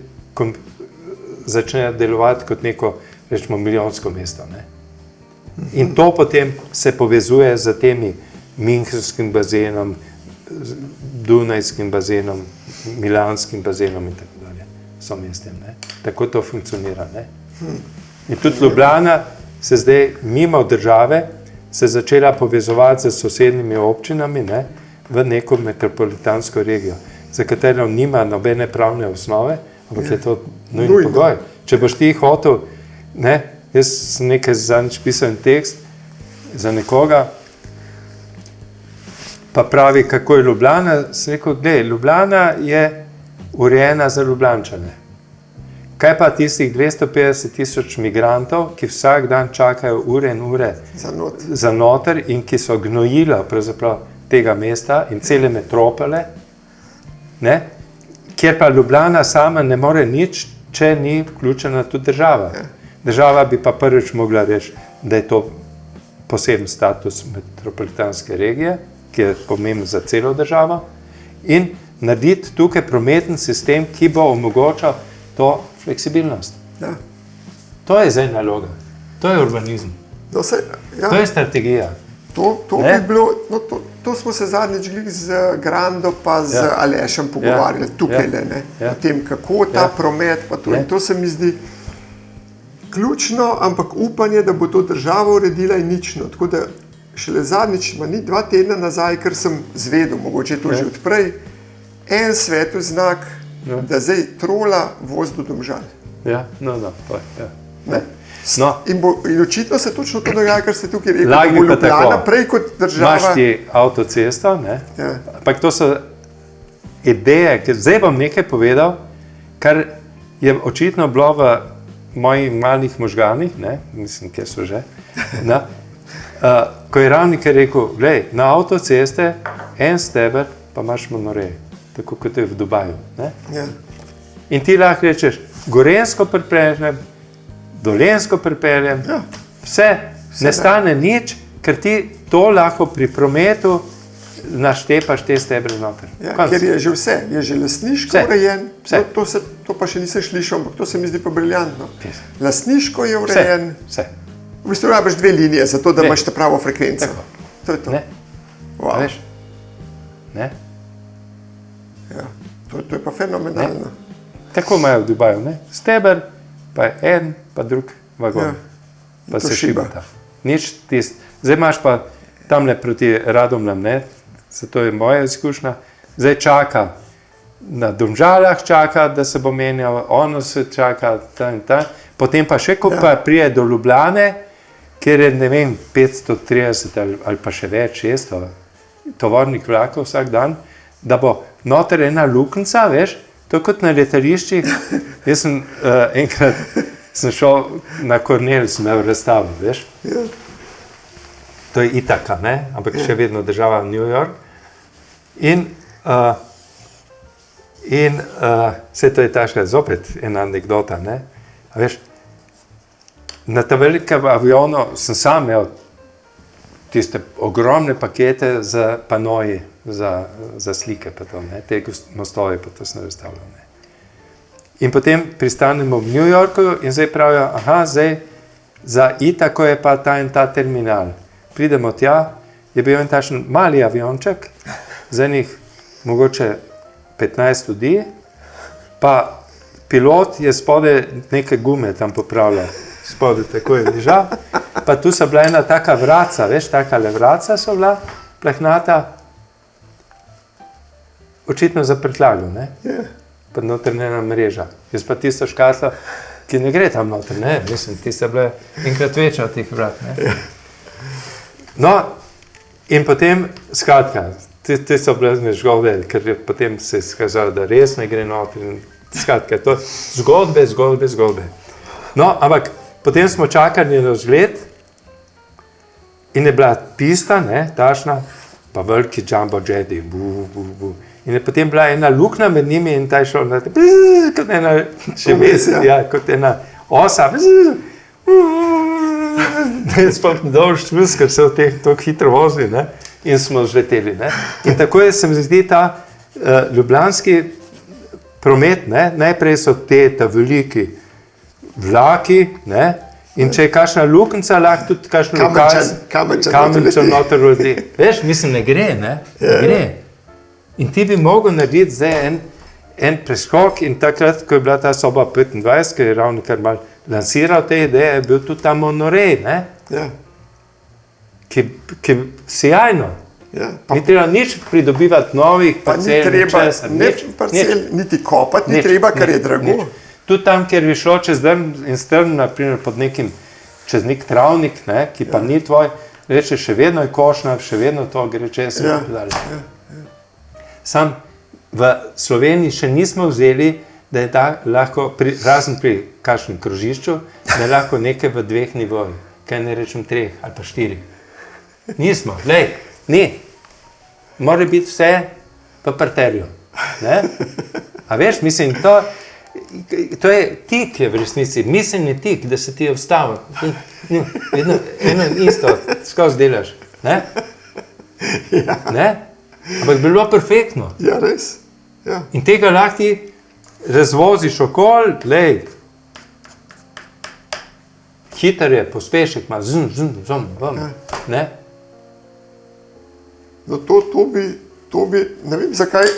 začnejo delovati kot neko, rečemo, milijonsko mesto. In to potem se povezuje z temi Münchenskim bazenom, Dunajskim bazenom, Milanskim bazenom in tako dalje, somestjem. Tako to funkcionira. In tudi Ljubljana se zdaj mimo države se začela povezovati z sosednjimi občinami v neko metropolitansko regijo, za katero nima nobene pravne osnove, ampak je to nujni pogoj. Če boš ti hotel, jaz sem nekaj zadnjič pisal tekst za nekoga, pa pravi, kako je Ljubljana, sem rekel, Ljubljana je urejena za Ljubljančane. Kaj pa tistih 250,000 migrantov, ki vsak dan čakajo ure in ure za noter in ki so gnojila pravzaprav tega mesta in cele metropole, kjer pa Ljubljana sama ne more nič, če ni vključena tudi država. Država bi pa prvič mogla reči, da je to poseben status metropolitanske regije, ki je pomemben za celo državo, in narediti tukaj prometen sistem, ki bo omogočal to fleksibilnost. To je zdaj naloga. To je urbanizem. To je strategija. Bi bilo, to smo se zadnjič z Grando pa z Alešem pogovarjali tukaj, o tem, kako ta promet, pa to. In to se mi zdi ključno, ampak upanje, da bo to država uredila, je nično. Tako da šele zadnjič, ni 2 tedna nazaj, ker sem zvedel, mogoče to že odprej, en svetu znak, da zdaj Trola vozi do Domžal. In očitno se točno to dogaja, kar ste tukaj rekli, da bo Ljubljana prej kot država. Imaš ti avtocesto, ampak to so ideje, ker zdaj bom nekaj povedal, kar je očitno bilo v mojih malih možganih, mislim, kje so že, ko je Ravnik rekel, glej, na avtoceste en steber pa imaš monorej, tako kot je v Dubaju. Ne? Ja. In ti lahko rečeš, Gorenjsko pripeljem, Dolenjsko pripeljem, vse ne stane nič, ker ti to lahko pri prometu naštepaš te stebre noter. Ja, ker je že vse, je že lastniško urejen, to pa še nisem slišal, ampak to se mi zdi pa briljantno. Lastniško je urejen, vse. V bistvu rabiš 2 linije, zato da imaš ta pravo frekvenco. Tako. To je to. Ne. Wow. Veš? Ne? Ja, to je pa fenomenalno. Ne. Tako imajo v Dubaju, ne? Steber, pa je en, pa drug vagon. Ja. Pa se šiba. šibata. Nič tist. Zdaj imaš pa tamle proti Radomljam, ne? Zato je moja izkušnja. Zdaj čaka, na Domžalah čaka, da se bo menjal, ono se čaka, ta in ta. Potem pa še, ko pa prije do Ljubljane, kjer je, ne vem, 530 ali pa še več, 600 tovornih vlakov vsak dan, da bo noter ena luknjica, veš, to kot na letališčih. Jaz sem enkrat šel na Kornel, sem imel razstavo, veš. Ja. To je Itaka, ne? Ampak še vedno država New York. In vse to je taška, zopet ena anekdota, ne? A veš, na tem velikem avionu sem sam imel tiste ogromne pakete za panoji, za slike pa to, ne? Te mostove pa to sem razstavljal, ne? In potem pristanemo v New Yorku in zdaj pravijo, zdaj za Itako je pa ta in ta terminal. Pridemo tja, je bil en takšen mali avionček, za njih mogoče 15 ljudi, pa pilot je spodaj neke gume tam popravljal, spodaj tako je ležal, pa tu so bila ena taka vraca, veš, takale vraca so bila, plahnata, očitno za prtljago, ne? Pa noter ena mreža. Jaz pa tisto škatlo, ki ne gre tam noter, ne? Mislim, tiste bile enkrat večja od teh vrat, ne? No, in potem, skratka, te so bile zgodbe, ker potem se je skazalo, da res ne gre noter, skratka, to zgodbe. No, ampak potem smo čakali na vzgled in je bila pista, ne, tašna, pa veliki jumbo jeti, in je potem bila ena luknja med njimi in ta je šel na te, kot ena, še mesec, kot ena osa, da je sploh ne dolž čus, ker se v teh tako hitro vozi, ne? In smo zleteli. Ne? In tako je, se mi zdi, ta ljubljanski promet, ne? Najprej so ta veliki vlaki, ne? In če je kakšna luknjica, lahko tudi kakšna kamenča noter rodi. Veš, mislim, ne gre, ne? Ne gre. In ti bi mogel narediti zdaj en preskok in takrat, ko je bila ta soba 25, ki je ravno kar malo lansiral te ideje, je bil tudi ta monorej, ne? Ja. Ki sjajno. Ja. Ni treba nič pridobivati novih parcel. Niti kopati, ni treba, ker je drago. Tudi tam, kjer bi šlo čez drn in strn, naprimer pod nekim, čez nek travnik, ne, ki pa ni tvoj, reče, še vedno je košnja, še vedno to gre čez. Sam v Sloveniji še nismo vzeli, da je lahko, razen pri kakšnem krožišču, da je lahko nekaj v 2 nivojih, kaj ne rečem 3 ali pa 4. Nismo, glej, ni. Mora biti vse v parterju. Ne? A veš, mislim, to je tik je v resnici, miselni tik, da se ti je vstavil. Eno isto, skozi delaš. Ne? Ja. Ne? Ampak bi bilo perfektno. Ja, res. Ja. In tega lahko ti razvoziš okoli, glej, hiter je, pospešek ima, ne? No, to bi, ne vem zakaj,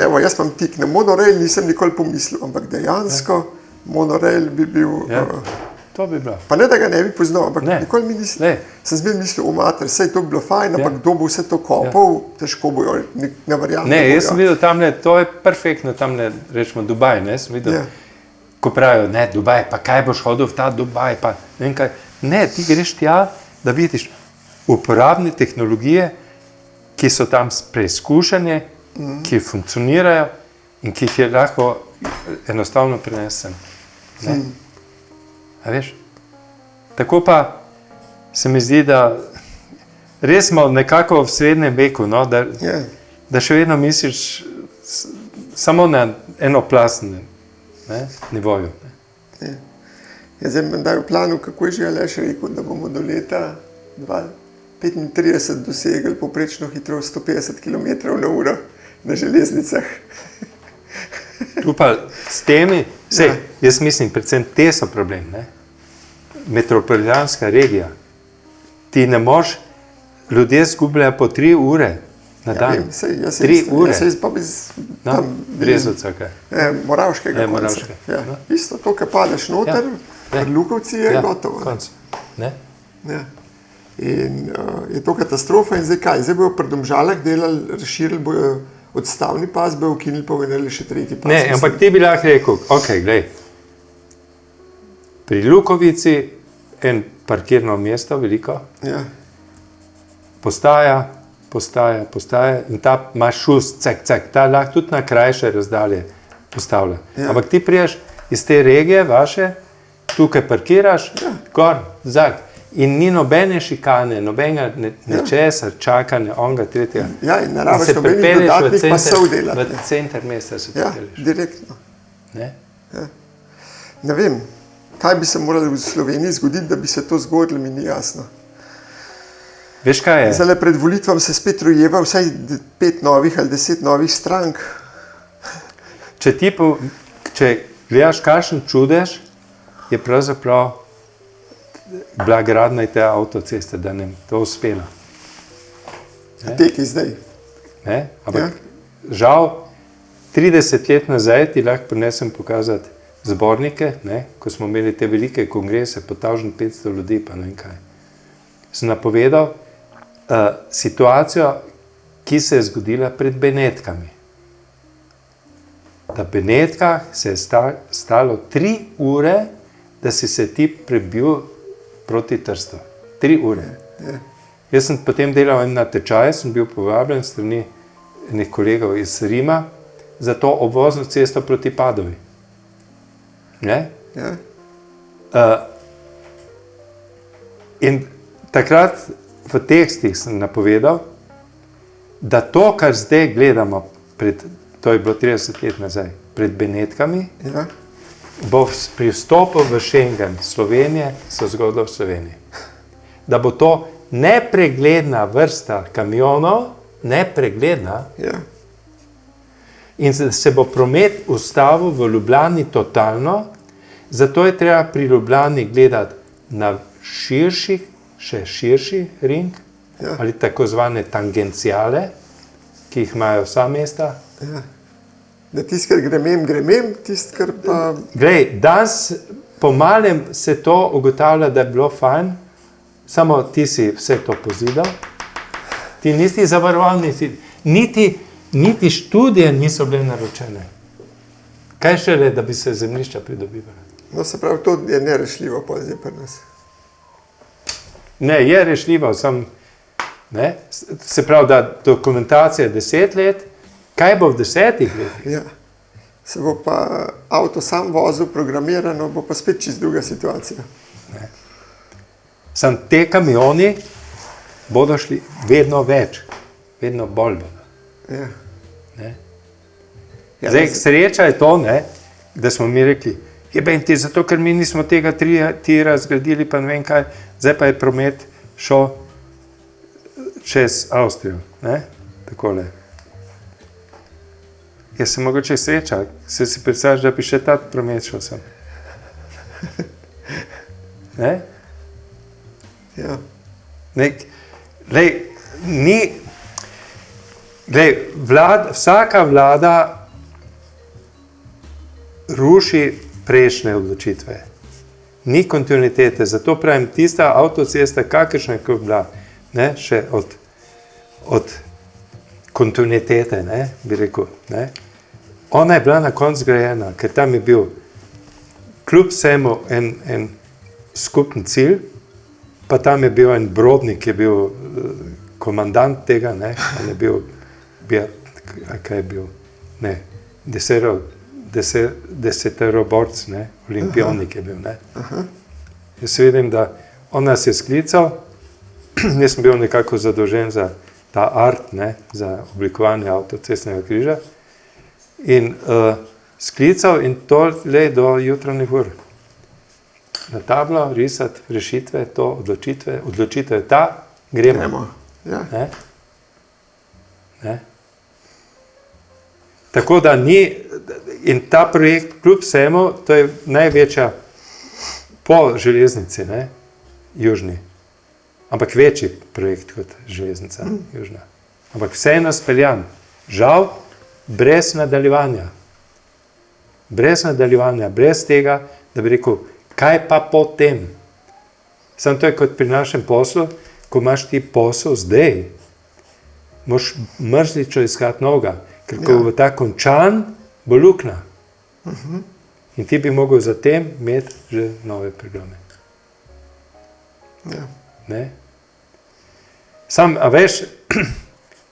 evo, jaz imam tik, na monorail nisem nikoli pomislil, ampak dejansko monorail bi bil, to bi bilo. Pa ne, da ga ne bi poznal, ampak nikoli mi nisem, sem zmeraj mislil, mater, sej to bi bilo fajn, ampak kdo bo vse to kopal, težko bojo, ne verjamem. Ne, jaz sem videl tamle, to je perfektno, tamle, rečemo Dubaj, ne, sem videl, ko pravijo, ne, Dubaj, pa kaj boš hodil v ta Dubaj, pa ne vem kaj. Ne, ti greš tja, da vidiš uporabne tehnologije, ki so tam preizkušene, ki funkcionirajo in ki jih je lahko enostavno prenesen. A veš? Tako pa se mi zdi, da res smo nekako v srednjem veku, no, da da še vedno misliš samo na enoplastnem nivoju. Ne. Ja, zdaj me daj v planu, kako je že Aleš rekel, da bomo do leta 2035 dosegli povprečno hitrost 150 km/h na železnicah. Tu pa s temi, jaz mislim, predvsem te so problem, ne? Metropolitanska regija. Ti ne moš, ljudje zgubljajo po 3 ure na dan. Vem, 3 ure. Jaz pa iz Brezovca, kaj? Moravškega konca. Ja. No. Isto to, kar padeš noter, pri Lukovci je gotovo. Konc. Ne? Ja. In je to katastrofa in zdaj kaj? Zdaj bojo pri Domžalah delali, razširili bojo odstavni pas, bojo ukinili pa veneli še tretji pas. Ne, ampak ti bi lahko rekel, glej, pri Lukovici en parkirno mesto veliko, postaja in ta ima šus, ta lahko tudi na krajše razdalje postavlja. Ampak ti priješ iz te regije vaše, tukaj parkiraš, gor, zak. In ni nobene šikane, nobenega nečesa, čakanja, onga, tretjega. Ja, in naraviš nobenih dodatnih pasov delati. V center mesta se pripeleš. Ja, direktno. Ne? Ja. Ne vem, kaj bi se moralo v Sloveniji zgoditi, da bi se to zgodilo, mi ni jasno. Veš, kaj je? Zdaj pred volitvam se spet rojeva vsaj 5 novih ali 10 novih strank. Če gledaš, kakšen čudež, je pravzaprav bila gradnja te avtoceste, da nam to uspela. Teki zdaj. Ampak žal, 30 let nazaj ti lahko prinesem pokazati zbornike, ko smo imeli te velike kongrese, potavžen 500 ljudi, pa ne vem kaj. Sem napovedal situacijo, ki se je zgodila pred Benetkami. Na Benetkah se je stalo 3 ure, da si se ti prebil proti Trstu. 3 ure. Jaz sem potem delal en natečaj, sem bil povabljen strani enih kolegov iz Rima za to obvozno cesto proti Padovi. In takrat v tekstih sem napovedal, da to, kar zdaj gledamo, to je bilo 30 let nazaj, pred Benetkami, bo pri vstopu v Schengen Slovenije se zgodilo v Sloveniji. Da bo to nepregledna vrsta kamionov, in se bo promet ustavil v Ljubljani totalno, zato je treba pri Ljubljani gledati na še širši ring, ali tako zvane tangencijale, ki jih imajo vsa mesta. Da tisti, kar gremem, tisti, kar pa... Glej, danes po malem se to ugotavlja, da je bilo fajn, samo ti si vse to pozidal, ti nisi zavaroval, niti študije niso bile naročene. Kaj šele, da bi se zemljišča pridobivali? No, se pravi, to je nerešljivo pa zdaj pri nas. Ne, je rešljivo, se pravi, da dokumentacija je 10 let, kaj bo v 10 letih? Ja. Se bo pa avto sam vozil, programirano, bo pa spet čist druga situacija. Sam te kamioni bodo šli vedno več, vedno bolj bodo. Zdaj, sreča je to, da smo mi rekli, zato ker mi nismo tega tira zgradili, pa ne vem kaj, zdaj pa je promet šel čez Avstrijo, takole. Jaz sem mogoče sreča, se si predstavljaš, da bi še ta promet šel sem. Vsaka vlada ruši prejšnje odločitve. Ni kontinuitete, zato pravim, tista avtocesta, kakršna je bila, še od kontinuitete, bi rekel, ona je bila na koncu zgrajena, ker tam je bil kljub vsemu en skupni cilj, pa tam je bil en Brodnik, ki je bil komandant tega, on je bil, kaj je bil, deseteroborc, olimpionik je bil, Jaz vidim, da on nas je sklical, jaz sem bil nekako zadolžen za ta art, ne, za oblikovanje avtocestnega križa. In sklical in to le do jutranjih ur. Na tablo risati rešitve, to odločitev je ta, gremo. Ja. Ne? Tako da ni, in ta projekt kljub vsemu, to je največja po železnici, ne, južni, ampak večji projekt kot železnica južna. Ampak vseeno speljan, žal, brez nadaljevanja. Brez nadaljevanja, brez tega, da bi rekel, kaj pa potem? Samo to je kot pri našem poslu, ko imaš ti posel zdaj, moraš mrzlično iskati novega, ker ko bo ta končan, bo luknja. In ti bi mogel zatem imeti že nove programe. Ja. Ne? Sam, a veš,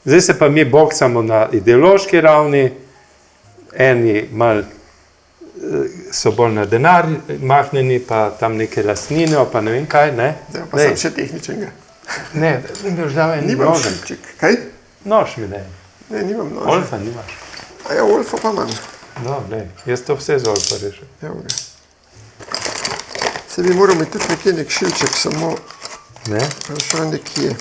zdaj se pa mi boksamo na ideološki ravni, eni mal so bolj na denar mahnjeni, pa tam neke lastnine, pa ne vem kaj, ne? Ja, pa sem še tehničnega. Ne, mi boš dal en Nimam nožek. šipček. Kaj? Nož mi daj. Ne, nimam noža. Olfa nimaš. A ja, Olfa pa imam. No, glej, jaz to vse z Olfa rešim. Evo ga. Se bi moral imeti tudi nekje nek šilček, samo Ne? šel nekje.